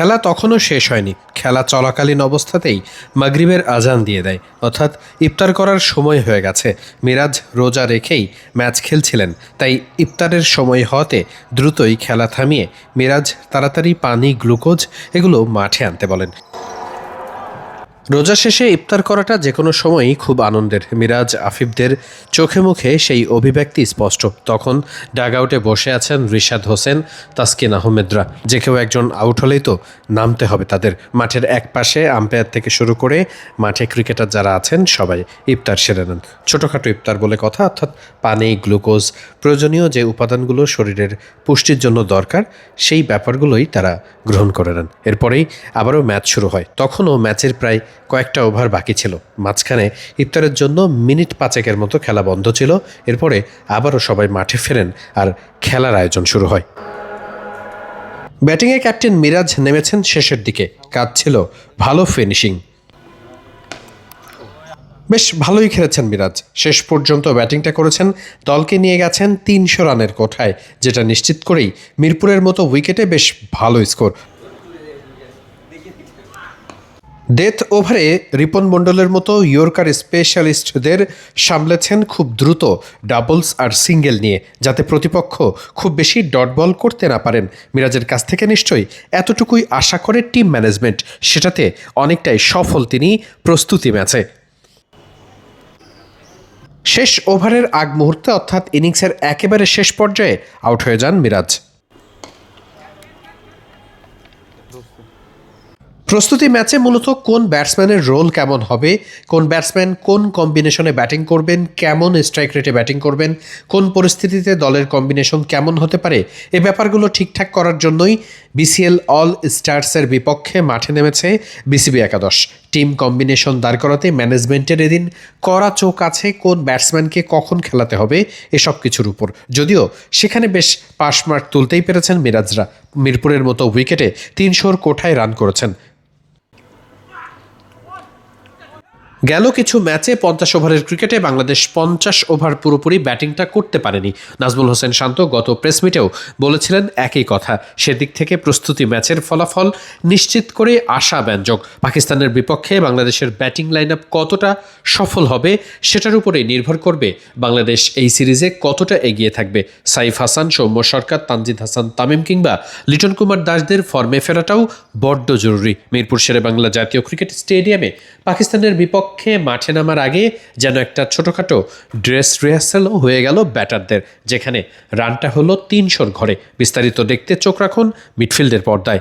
খেলা তখনও শেষ হয়নি। খেলা চলাকালীন অবস্থাতেই মাগরিবের আজান দিয়ে দেয়, অর্থাৎ ইফতার করার সময় হয়ে গেছে। মিরাজ রোজা রেখেই ম্যাচ খেলছিলেন, তাই ইফতারের সময় হওয়াতে দ্রুতই খেলা থামিয়ে মিরাজ তাড়াতাড়ি পানি, গ্লুকোজ এগুলো মাঠে আনতে বলেন। রোজা শেষে ইফতার করাটা যে কোনো সময়ই খুব আনন্দের। মিরাজ আফিফদের চোখে মুখে সেই অভিব্যক্তি স্পষ্ট। তখন ডাগ আউটে বসে আছেন রিশাদ হোসেন, তাসকিন আহমেদরা। যে কেউ একজন আউট হলেই তো নামতে হবে তাদের। মাঠের এক পাশে আম্পায়ার থেকে শুরু করে মাঠে ক্রিকেটার যারা আছেন সবাই ইফতার সেরে নেন। ছোটোখাটো ইফতার বলে কথা, অর্থাৎ পানি, গ্লুকোজ, প্রয়োজনীয় যে উপাদানগুলো শরীরের পুষ্টির জন্য দরকার সেই ব্যাপারগুলোই তারা গ্রহণ করে নেন। এরপরেই আবারও ম্যাচ শুরু হয়। তখনও ম্যাচের প্রায় কয়েকটা ওভার বাকি ছিল। মাঝখানে ইফতারের জন্য মিনিট 5 মতো খেলা বন্ধ ছিল। এরপরে আবারও সবাই মাঠে ফেরেন আর খেলার আয়োজন শুরু হয়। ব্যাটিংয়ে ক্যাপ্টেন মিরাজ নেমেছেন শেষের দিকে। কাজ ছিল ভালো ফিনিশিং। বেশ ভালোই খেলেছেন মিরাজ। শেষ পর্যন্ত ব্যাটিংটা করেছেন, দলকে নিয়ে গেছেন 300 রানের কোঠায়, যেটা নিশ্চিত করেই মিরপুরের মতো উইকেটে বেশ ভালো স্কোর। ডেথ ওভারে রিপন মণ্ডলের মতো ইয়র্কার স্পেশালিস্টদের সামলেছেন খুব দ্রুত ডাবলস আর সিঙ্গেল নিয়ে, যাতে প্রতিপক্ষ খুব বেশি ডট বল করতে না পারেন। মিরাজের কাছ থেকে নিশ্চয়ই এতটুকুই আশা করে টিম ম্যানেজমেন্ট। সেটাতে অনেকটাই সফল তিনি প্রস্তুতি ম্যাচে। শেষ ওভারের আগ মুহূর্তে, অর্থাৎ ইনিংসের একেবারে শেষ পর্যায়ে আউট হয়ে যান মিরাজ। প্রস্তুতি ম্যাচে মূলত কোন ব্যাটসম্যানের রোল কেমন হবে, কোন ব্যাটসম্যান কোন কম্বিনেশনে ব্যাটিং করবেন, কেমন স্ট্রাইক রেটে ব্যাটিং করবেন, কোন পরিস্থিতিতে দলের কম্বিনেশন কেমন হতে পারে, এই ব্যাপারগুলো ঠিকঠাক করার জন্যই বিসিএল অল স্টার্সের বিপক্ষে মাঠে নেমেছে বিসিবি একাদশ। টিম কম্বিনেশন দাঁড় করাতে ম্যানেজমেন্টের এদিন কড়া চোখ আছে কোন ব্যাটসম্যানকে কখন খেলাতে হবে এসব কিছুর উপর। যদিও সেখানে বেশ পাস মার্ক তুলতেই পেরেছেন মিরাজরা। মিরপুরের মতো উইকেটে 300 কোঠায় রান করেছেন। গেল কিছু ম্যাচে 50 ওভারের ক্রিকেটে বাংলাদেশ 50 ওভার পুরোপুরি ব্যাটিংটা করতে পারেনি। নাজমুল হোসেন শান্ত গত প্রেস মিটেও বলেছিলেন একই কথা। সেদিক থেকে প্রস্তুতি ম্যাচের ফলাফল নিশ্চিত করে আশাব্যঞ্জক। পাকিস্তানের বিপক্ষে বাংলাদেশের ব্যাটিং লাইন আপ কতটা সফল হবে সেটার উপরেই নির্ভর করবে বাংলাদেশ এই সিরিজে কতটা এগিয়ে থাকবে। সাইফ হাসান, সৌম্য সরকার, তানজিদ হাসান তামিম কিংবা লিটন কুমার দাসদের ফর্মে ফেরাটাও বড্ড জরুরি। মিরপুর শেরেবাংলা জাতীয় ক্রিকেট স্টেডিয়ামে পাকিস্তানের বিপক্ষে মাঠে নামার আগে যেন একটা ছোটোখাটো ড্রেস রিহার্সালও হয়ে গেল ব্যাটারদের, যেখানে রানটা হলো 300 ঘরে। বিস্তারিত দেখতে চোখ রাখুন মিডফিল্ডের পর্দায়।